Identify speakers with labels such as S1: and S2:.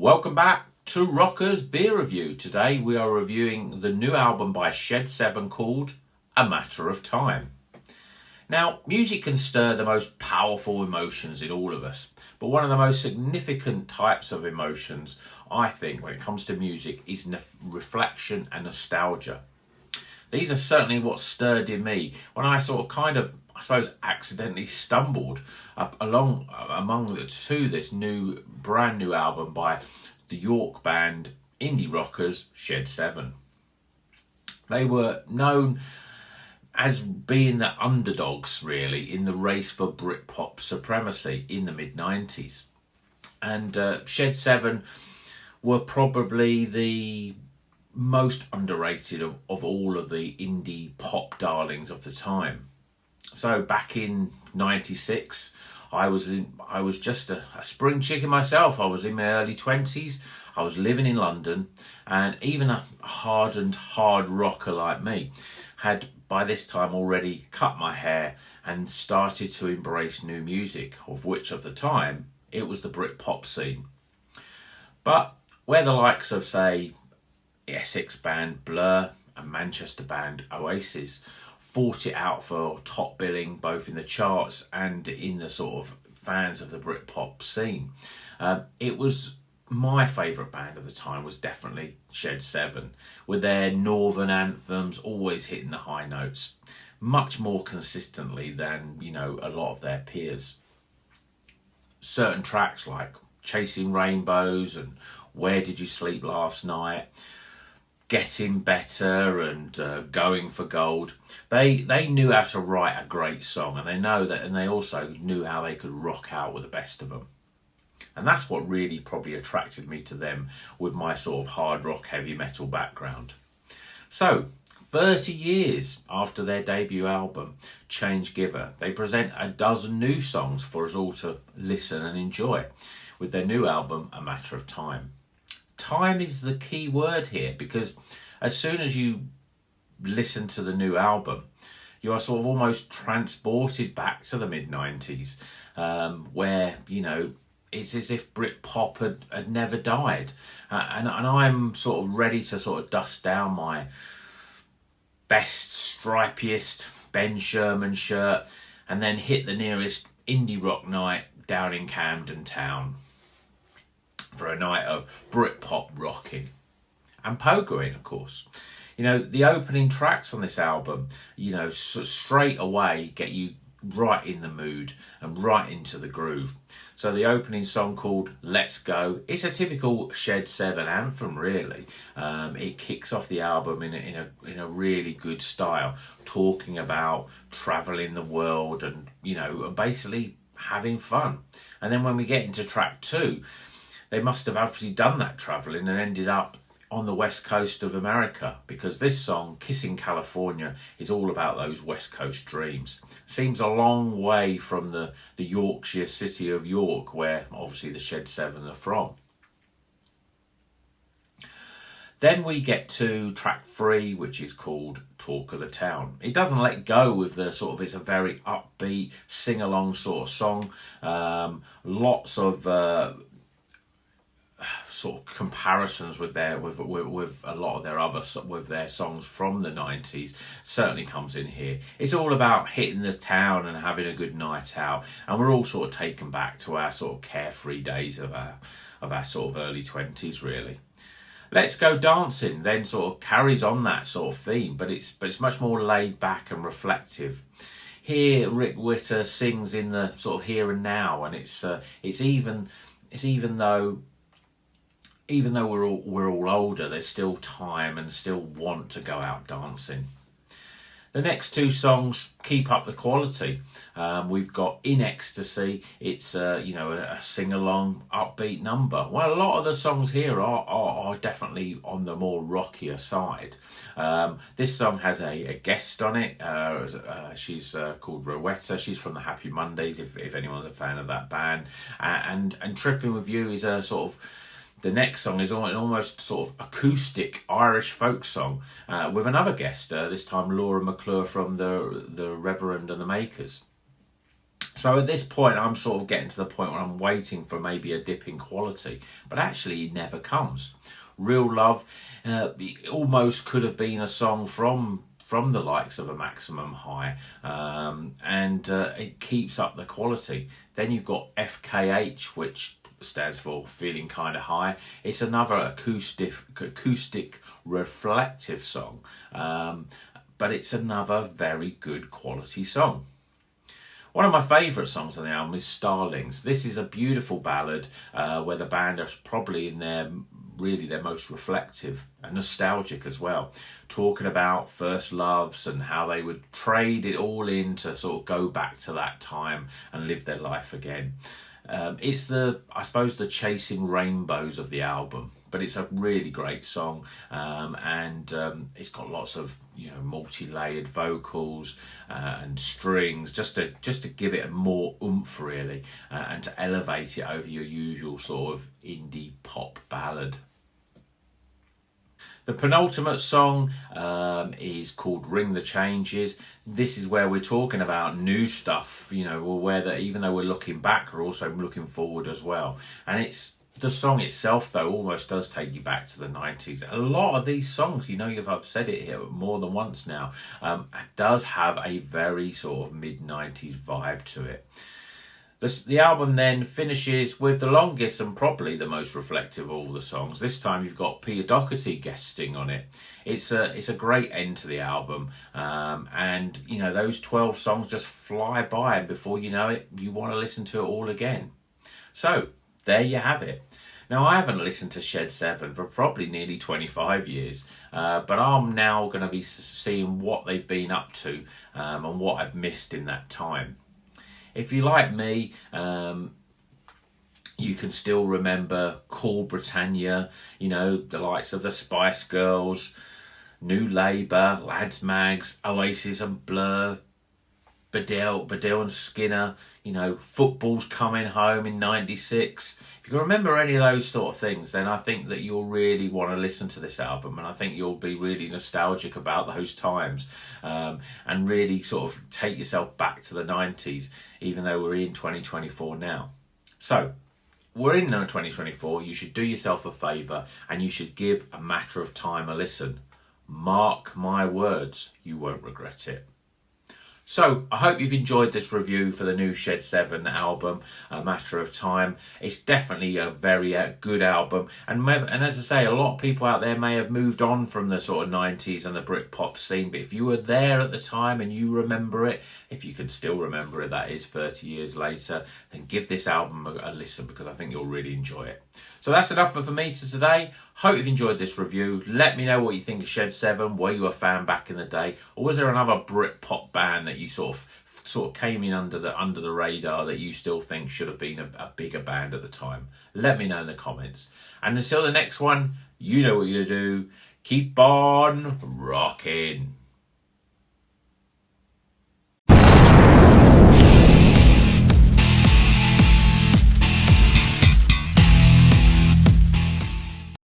S1: Welcome back to Rockers Beer Review. Today we are reviewing the new album by Shed 7 called A Matter of Time. Now, music can stir the most powerful emotions in all of us, but one of the most significant types of emotions, I think, when it comes to music is reflection and nostalgia. These are certainly what stirred in me when I I suppose, accidentally stumbled to this brand new album by the York band indie rockers Shed 7. They were known as being the underdogs, really, in the race for Britpop supremacy in the mid-90s. And Shed 7 were probably the most underrated of all of the indie pop darlings of the time. So back in '96, I was just a spring chicken myself. I was in my early 20s. I was living in London, and even a hardened hard rocker like me had by this time already cut my hair and started to embrace new music, of which at the time it was the Britpop scene. But where the likes of, say, Essex band Blur and Manchester band Oasis fought it out for top billing both in the charts and in the sort of fans of the Britpop scene, it was my favourite band of the time was definitely Shed 7, with their northern anthems always hitting the high notes much more consistently than, a lot of their peers. Certain tracks like Chasing Rainbows and Where Did You Sleep Last Night, Getting Better and Going for Gold, they knew how to write a great song, and they also knew how they could rock out with the best of them. And that's what really probably attracted me to them with my sort of hard rock heavy metal background. So 30 years after their debut album Change Giver, they present a dozen new songs for us all to listen and enjoy with their new album A Matter of Time. Time is the key word here, because as soon as you listen to the new album, you are sort of almost transported back to the mid-90s, where, it's as if Britpop had never died. And I'm sort of ready to sort of dust down my best, stripiest Ben Sherman shirt and then hit the nearest indie rock night down in Camden Town for a night of Britpop rocking and pogoing, of course. The opening tracks on this album, straight away get you right in the mood and right into the groove. So the opening song called Let's Go, it's a typical Shed 7 anthem, really. It kicks off the album in a really good style, talking about traveling the world and, basically having fun. And then when we get into track 2, they must have obviously done that travelling and ended up on the west coast of America, because this song, Kissing California, is all about those west coast dreams. Seems a long way from the Yorkshire city of York, where obviously the Shed 7 are from. Then we get to track 3, which is called Talk of the Town. It doesn't let go with the it's a very upbeat, sing-along sort of song. Lots of sort of comparisons with a lot of their with their songs from the 90s certainly comes in here. It's all about hitting the town and having a good night out, and we're all sort of taken back to our sort of carefree days of our sort of early 20s, really. Let's Go Dancing then sort of carries on that sort of theme, but it's much more laid back and reflective. Here Rick Witter sings in the sort of here and now, and even though we're all older, there's still time and still want to go out dancing. The next 2 songs keep up the quality. We've got In Ecstasy. It's a sing-along, upbeat number. Well, a lot of the songs here are definitely on the more rockier side. This song has a guest on it. She's called Rowetta. She's from the Happy Mondays, if anyone's a fan of that band. And Tripping With You is a sort of... The next song is an almost sort of acoustic Irish folk song with another guest, this time Laura McClure from the Reverend and the Makers. So at this point, I'm sort of getting to the point where I'm waiting for maybe a dip in quality, but actually it never comes. Real Love almost could have been a song from the likes of a Maximum High, and it keeps up the quality. Then you've got FKH, which stands for Feeling Kind of High. It's another acoustic reflective song, but it's another very good quality song. One of my favourite songs on the album is Starlings. This is a beautiful ballad where the band are probably in their most reflective and nostalgic as well, talking about first loves and how they would trade it all in to sort of go back to that time and live their life again. It's I suppose the Chasing Rainbows of the album, but it's a really great song, and it's got lots of multi-layered vocals and strings, just to give it a more oomph really, and to elevate it over your usual sort of indie pop ballad. The penultimate song is called Ring the Changes. This is where we're talking about new stuff, where even though we're looking back, we're also looking forward as well. And the song itself, though, almost does take you back to the 90s. A lot of these songs, I've said it here more than once now, does have a very sort of mid-90s vibe to it. The album then finishes with the longest and probably the most reflective of all the songs. This time you've got Peter Doherty guesting on it. It's a great end to the album, and those 12 songs just fly by, and before you know it, you want to listen to it all again. So there you have it. Now, I haven't listened to Shed 7 for probably nearly 25 years, but I'm now going to be seeing what they've been up to and what I've missed in that time. If you like me, you can still remember Cool Britannia, the likes of the Spice Girls, New Labour, Lads Mags, Oasis and Blur, Baddiel and Skinner, Football's Coming Home in 96. If you can remember any of those sort of things, then I think that you'll really want to listen to this album, and I think you'll be really nostalgic about those times, and really sort of take yourself back to the 90s, even though we're in 2024 now. So we're in 2024. You should do yourself a favour and you should give A Matter of Time a listen. Mark my words, you won't regret it. So I hope you've enjoyed this review for the new Shed 7 album, A Matter of Time. It's definitely a very good album. And as I say, a lot of people out there may have moved on from the sort of 90s and the Britpop scene. But if you were there at the time and you remember it, if you can still remember it, that is 30 years later, then give this album a listen, because I think you'll really enjoy it. So that's enough for me today. Hope you've enjoyed this review. Let me know what you think of Shed 7. Were you a fan back in the day? Or was there another Britpop band that you sort of came in under the radar that you still think should have been a bigger band at the time? Let me know in the comments. And until the next one, you know what you're to do. Keep on rocking.